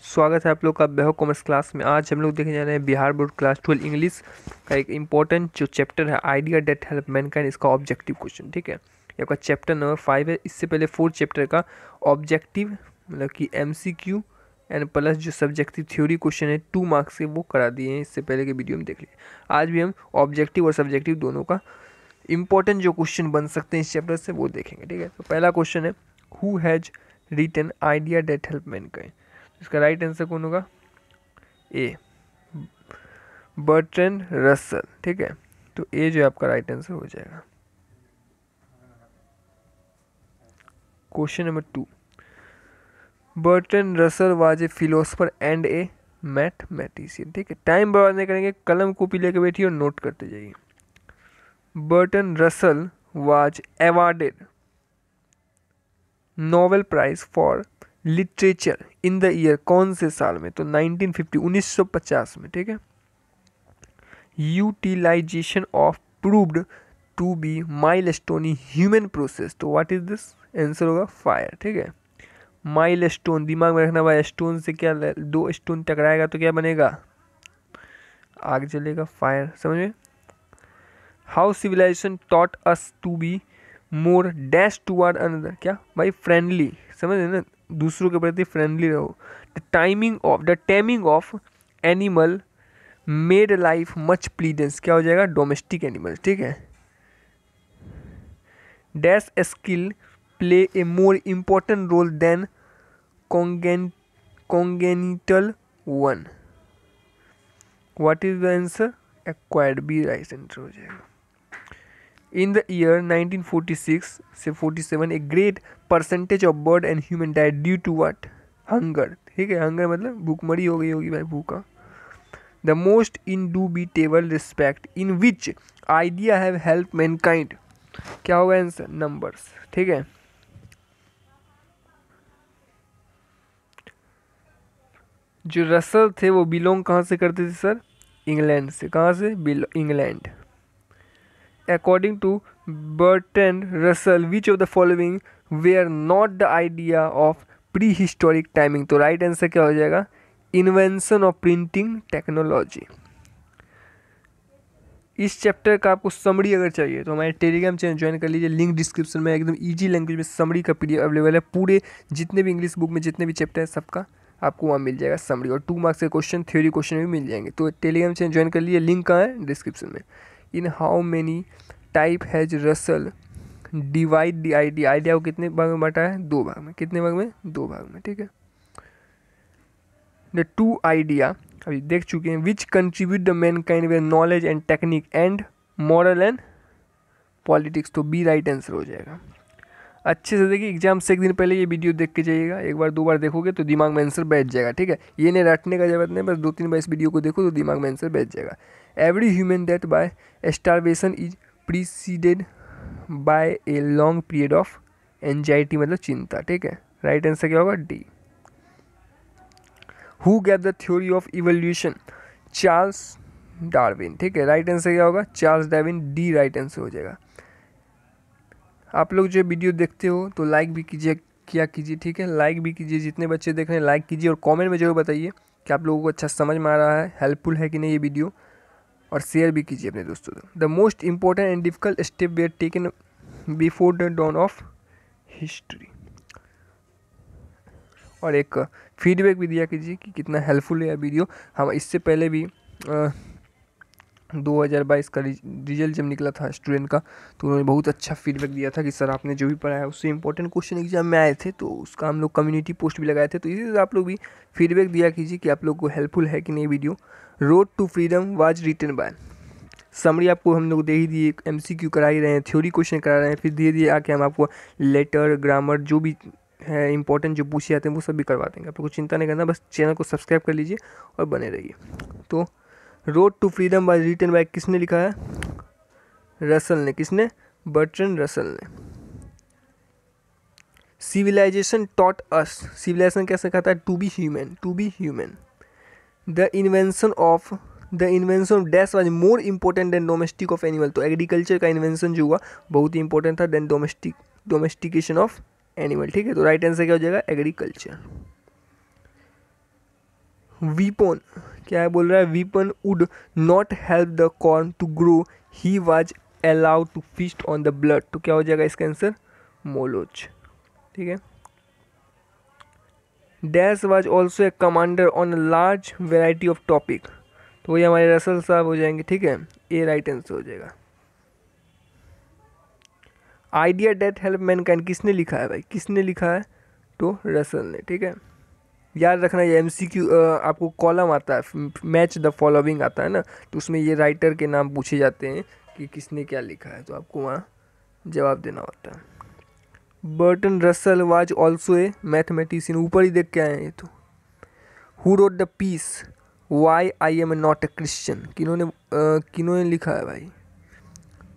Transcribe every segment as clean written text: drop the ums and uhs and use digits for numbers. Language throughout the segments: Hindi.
स्वागत है आप लोग का बेहो कॉमर्स क्लास में। आज हम लोग देखने जा रहे हैं बिहार बोर्ड क्लास 12 इंग्लिश का एक इम्पॉर्टेंट जो चैप्टर है आइडिया डेट हेल्प मैनकाइंड, इसका ऑब्जेक्टिव क्वेश्चन। ठीक है, ये आपका चैप्टर नंबर 5 है। इससे पहले 4 चैप्टर का ऑब्जेक्टिव मतलब कि MCQ एंड प्लस जो सब्जेक्टिव थ्योरी क्वेश्चन है 2 मार्क्स से वो करा दिए हैं, इससे पहले के वीडियो में देख लिए। आज भी हम ऑब्जेक्टिव और सब्जेक्टिव दोनों का इंपॉर्टेंट जो क्वेश्चन बन सकते हैं इस चैप्टर से वो देखेंगे। ठीक है, तो पहला क्वेश्चन है who has written idea that help mankind. इसका राइट आंसर कौन होगा? A, Bertrand Russell. ठीक है, तो ए जो है आपका राइट आंसर हो जाएगा। Question number 2, Bertrand Russell was a philosopher and A mathematician. ठीक है, टाइम बर्बाद नहीं करेंगे, कलम कॉपी लेके बैठिए और नोट करते जाइए। Bertrand Russell was awarded Nobel prize for literature in the year, कौन से साल में? तो 1950, 1950 में। ठीक है, utilisation of proved to be milestone in human process, तो व्हाट इज दिस? आंसर होगा फायर। ठीक है, माइलस्टोन दिमाग में रखना भाई, स्टोन से क्या 2 स्टोन टकराएगा तो क्या बनेगा? आग जलेगा, फायर। समझ में? How civilisation taught us to be more dash toward another, क्या भाई? फ्रेंडली। समझ रहे ना, दूसरों के प्रति फ्रेंडली रहो। The taming of animal made life much pleasant, क्या हो जाएगा? Domestic animal. ठीक है, dash skill play a more important role than congenital one, what is the answer? Acquired, B right answer हो जाएगा। In the year 1946 से 47 a great percentage of bird and human died due to what? Hunger। ठीक है, hunger मतलब भूखमरी हो गई होगी भाई, भूखा। The most indubitable respect in which idea have helped mankind, क्या होगा आंसर? नंबर्स। ठीक है, जो रसल थे वो बिलोंग कहाँ से करते थे सर? इंग्लैंड से। कहाँ से? England. According to Bertrand Russell, which of the following were not the idea of prehistoric timing? तो राइट आंसर क्या हो जाएगा? Invention of printing technology. इस चैप्टर का आपको समरी अगर चाहिए तो हमारे टेलीग्राम चैनल ज्वाइन कर लीजिए, लिंक डिस्क्रिप्शन में। एकदम इजी लैंग्वेज में समरी का PDF अवेलेबल है। पूरे जितने भी इंग्लिश बुक में जितने भी चैप्टर है सबका आपको वहाँ मिल जाएगा समरी, और 2 मार्क्स के क्वेश्चन थ्योरी क्वेश्चन भी मिल जाएंगे। तो टेलीग्राम चैनल ज्वाइन कर लीजिए, लिंक कहाँ है? डिस्क्रिप्शन में। In how many type has Russell divide the idea, idea को कितने भाग में बांटा है? 2 भाग में। कितने भाग में? 2 भाग में। ठीक है, द 2 आइडिया अभी देख चुके हैं। Which contribute the mankind with knowledge and technique and moral and politics, तो बी राइट आंसर हो जाएगा। अच्छे से देखिए, एग्जाम से एक दिन पहले ये वीडियो देख के जाइएगा। एक बार 2 बार देखोगे तो दिमाग में आंसर बैठ जाएगा। ठीक है, ये नहीं रटने का जरूरत नहीं, बस 2-3 बार इस वीडियो को देखो तो दिमाग में आंसर बैठ जाएगा। Every human death by starvation is preceded by a long period of anxiety, मतलब चिंता। ठीक है, राइट आंसर क्या होगा? D. Who gave the theory of evolution? Charles Darwin. ठीक है, राइट आंसर क्या होगा? Charles Darwin, D right answer हो जाएगा। आप लोग जो वीडियो देखते हो तो लाइक भी कीजिए, क्या कीजिए। ठीक है, लाइक भी कीजिए, जितने बच्चे देख रहे हैं लाइक कीजिए, और कमेंट में जरूर बताइए कि आप लोगों को अच्छा समझ में आ रहा है, हेल्पफुल है कि नहीं ये वीडियो, और शेयर भी कीजिए अपने दोस्तों को। The most important and difficult step were taken before the dawn of history, और एक फीडबैक भी दिया कीजिए कि कितना हेल्पफुल है यह वीडियो। हम इससे पहले भी 2022 का रिजल्ट जब निकला था स्टूडेंट का, तो उन्होंने बहुत अच्छा फीडबैक दिया था कि सर आपने जो भी पढ़ाया उससे इंपॉर्टेंट क्वेश्चन एग्जाम में आए थे, तो उसका हम लोग कम्युनिटी पोस्ट भी लगाए थे। तो इसी से आप लोग भी फीडबैक दिया कीजिए कि आप लोग को हेल्पफुल है कि नहीं video. Road to freedom was written by, summary आपको हम लोग दे ही दिए, MCQ करा ही रहे हैं, थ्योरी क्वेश्चन करा रहे हैं, फिर धीरे धीरे आके हम आपको लेटर ग्रामर जो भी है इंपॉर्टेंट जो पूछे जाते हैं वो सब भी करवा देंगे। आप लोग को चिंता नहीं करना, बस चैनल को सब्सक्राइब कर लीजिए और बने रहिए। तो road to freedom was written by किसने लिखा है? रसल ने। किसने? बर्ट्रैंड रसल ने। सिविलाइजेशन टॉट अस, सिविलाइजेशन क्या सिखाता है? To be human, to be human. The invention of dash was more important than domestic of animal, तो एग्रीकल्चर का इन्वेंशन जो हुआ बहुत ही इंपॉर्टेंट था देन डोमेस्टिकेशन ऑफ एनिमल। ठीक है, तो राइट आंसर क्या हो जाएगा? एग्रीकल्चर। वीपन, क्या है बोल रहा है, weapon would not help the corn to grow, he was allowed to feast on the blood. तो क्या हो जाएगा इसका आंसर, मोलोच। ठीक है। Dash was also a commander on a large variety of topic. तो ये हमारे रसल साहब हो जाएंगे। ठीक है, ए राइट आंसर हो जाएगा। आइडिया डेट हेल्प मैनकाइंड किसने लिखा है भाई, किसने लिखा है, तो रसल ने। ठीक है, याद रखना ये MCQ आपको कॉलम आता है, मैच द फॉलोइंग आता है ना, तो उसमें ये राइटर के नाम पूछे जाते हैं कि किसने क्या लिखा है, तो आपको वहाँ जवाब देना होता है। Bertrand Russell was also a mathematician, ऊपर ही देख के आए हैं ये तो। Who wrote the piece why I am not a Christian, किन्होंने लिखा है भाई,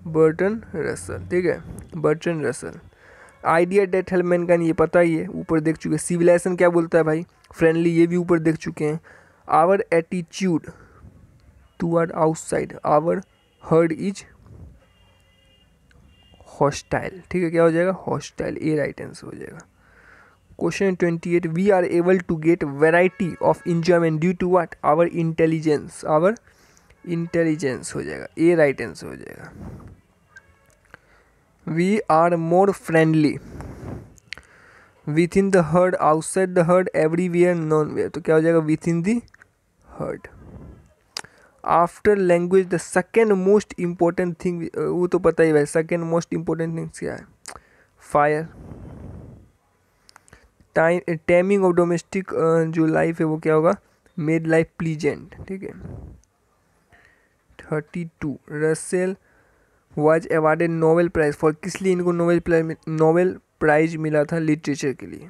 बर्टन रसल। ठीक है, Bertrand Russell. Idea that help mankind ये पता ही है, ऊपर देख चुके हैं। सिविलाइजेशन क्या बोलता है भाई, फ्रेंडली, ये भी ऊपर देख चुके हैं। Our attitude toward outside our herd is hostile. ठीक है, क्या हो जाएगा, हॉस्टाइल, ए राइट आंसर हो जाएगा। Question 28, we are able to get variety of enjoyment due to what, our intelligence, our intelligence हो जाएगा, ए राइट आंसर हो जाएगा। We are more friendly within the herd, outside the herd, everywhere, nowhere. तो क्या हो जाएगा, within the herd. After language the second most important thing, वो तो पता ही भाई, सेकेंड मोस्ट इम्पोर्टेंट थिंग क्या है, fire. Time taming of domestic जो लाइफ है वो क्या होगा, मेड लाइफ प्लीजेंट। ठीक है। 32, Russell was awarded Nobel prize for, किस लिए इनको नोबेल प्राइज मिला था, लिटरेचर के लिए।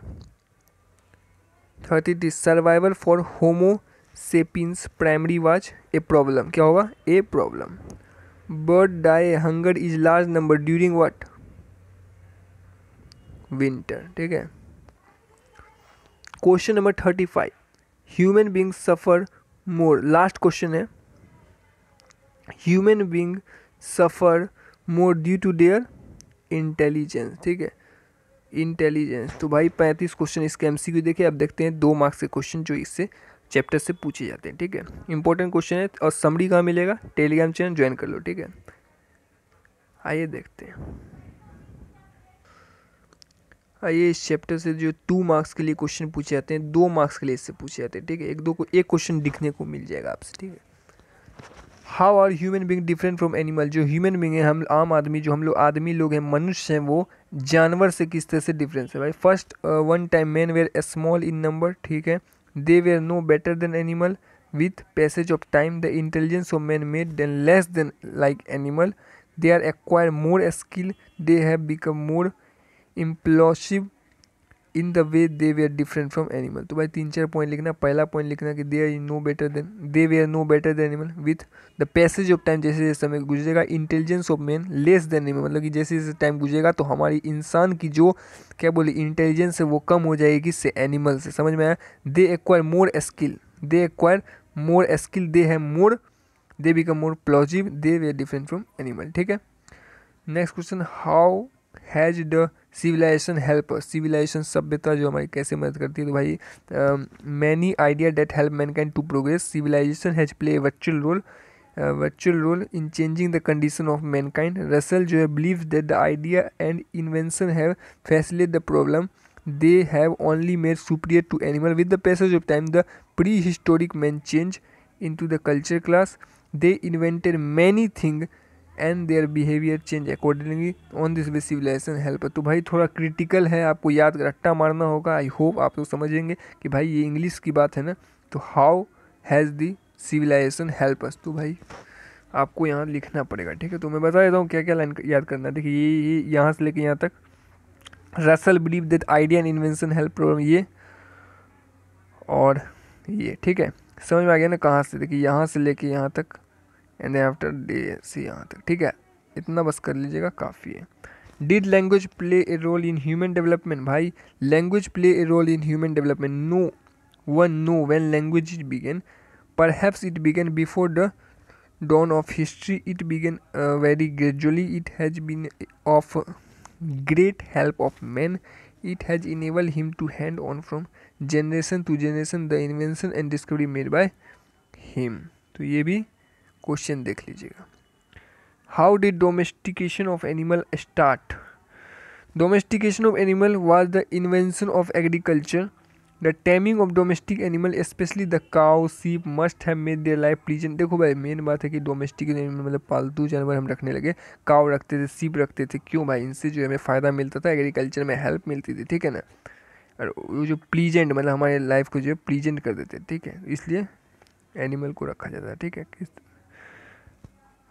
33, survival for Homo sapiens primary was a problem, क्या होगा, a problem. Bird die hunger is large number during what, winter. ठीक है। Question number 35, human being suffer more, last question है, human being suffer more due to their intelligence. ठीक है, इंटेलिजेंस। तो भाई 35 क्वेश्चन इसके MCQ देखे। अब देखते हैं 2 मार्क्स के क्वेश्चन जो इससे चैप्टर से पूछे जाते हैं। ठीक है, इंपॉर्टेंट क्वेश्चन है। और समरी कहाँ मिलेगा, टेलीग्राम चैनल ज्वाइन कर लो। ठीक है, आइए देखते हैं। आइए इस चैप्टर से जो 2 मार्क्स के लिए क्वेश्चन पूछे जाते हैं, 2 मार्क्स के लिए इससे पूछे जाते हैं। ठीक है, एक क्वेश्चन दिखने को मिल जाएगा आपसे। ठीक है, how are human being different from animal, जो ह्यूमन बींग है, हम आम आदमी, जो हम लोग आदमी लोग हैं, मनुष्य हैं, वो जानवर से किस तरह से डिफरेंस है भाई। First, one time man were small in number. ठीक है, they were no better than animal, with passage of time the intelligence of man made them less than like animal, they are acquire more skill, they have become more implosive in the way they were different from animal. तो भाई 3-4 पॉइंट लिखना। पहला पॉइंट लिखना कि they were no better than animal, with the passage of time, जैसे जैसे समय गुजरेगा, intelligence of man less than animal, मतलब कि जैसे जैसे टाइम गुजरेगा तो हमारी इंसान की जो क्या बोले इंटेलिजेंस है वो कम हो जाएगी किससे, एनिमल से। समझ में आया। They acquire more skill, they have more, they become more plosive, they were different from animal. ठीक है। Next question, how has the civilisation help, civilization सभ्यता जो हमारी कैसे मदद करती है। तो भाई many idea that help mankind to progress, civilization has play virtual role in changing the condition of mankind. Russell जो है believe that the idea and invention have facilitate the problem they have only made superior to animal. With the passage of time the prehistoric man changed into the culture class, they invented many things and their behavior changed accordingly. On this way civilization help. तो भाई थोड़ा क्रिटिकल है, आपको याद रट्टा मारना होगा। आई होप आप लोग समझेंगे कि भाई ये इंग्लिश की बात है ना। तो how has the civilisation help us, तो भाई आपको यहाँ लिखना पड़ेगा। ठीक है, तो मैं बता देता हूँ क्या क्या लाइन याद करना है। देखिए ये यहाँ से लेके यहाँ तक, Russell believe that idea and invention help problem, ये और ये। ठीक है, समझ में आ गया ना कहाँ से। देखिए यहाँ से लेके यहाँ तक एंड आफ्टर डे से यहाँ तक। ठीक है, इतना बस कर लीजिएगा, काफ़ी है। Did language play a role in human development, भाई language play a role in human development. No one know when language is began, perhaps it began before the dawn of history, it began very gradually, it has been of great help of man, it has enabled him to hand on from generation to generation the invention and discovery made by him. तो ये भी क्वेश्चन देख लीजिएगा। How did domestication of animal start? Domestication of animal was the invention of agriculture. The taming of domestic animal specially the cow sheep must have made their life pleasant. देखो भाई मेन बात है कि डोमेस्टिक एनिमल मतलब पालतू जानवर हम रखने लगे, काउ रखते थे, सीप रखते थे, क्यों भाई? इनसे जो हमें फ़ायदा मिलता था, एग्रीकल्चर में हेल्प मिलती थी, ठीक है ना। और वो जो प्लीजेंट मतलब हमारे लाइफ को जो है प्लीजेंट कर देते, ठीक है, इसलिए एनिमल को रखा जाता है, ठीक है।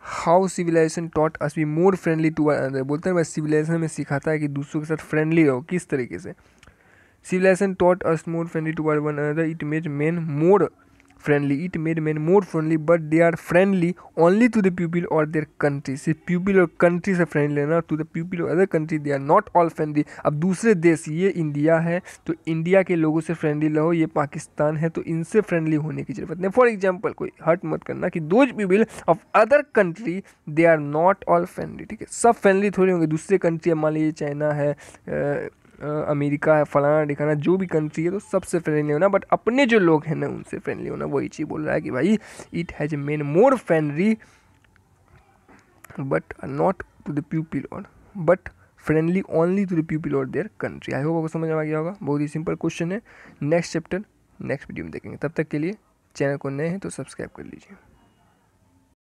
How civilisation taught us be more friendly to other. बोलते हैं भाई सिविलाइजेशन में सिखाता है कि दूसरों के साथ फ्रेंडली रहो। किस तरीके से? Civilization taught us more friendly toward one another. It made men more friendly. It made men more friendly, but they are friendly only to the people or their country. सिर्फ people और country से friendly है ना, to the people or other country they are not all friendly. अब दूसरे देश, ये इंडिया है तो इंडिया के लोगों से फ्रेंडली रहो, ये पाकिस्तान है तो इनसे फ्रेंडली होने की जरूरत नहीं। फॉर एग्जाम्पल कोई हर्ट मत करना कि those people of other country they are not all friendly, ठीक है। सब फ्रेंडली थोड़ी होंगे, दूसरे कंट्री, मान लीजिए चाइना है, अमेरिका है, फलाना ढिकाना जो भी कंट्री है, तो सबसे फ्रेंडली होना, बट अपने जो लोग हैं ना उनसे फ्रेंडली होना। वही चीज़ बोल रहा है कि भाई it has men more friendly but not to the people और but friendly only to the people और देयर कंट्री। आई होप आपको समझ आ गया होगा। बहुत ही सिंपल क्वेश्चन है। नेक्स्ट चैप्टर नेक्स्ट वीडियो में देखेंगे। तब तक के लिए चैनल को नए हैं तो सब्सक्राइब कर लीजिए।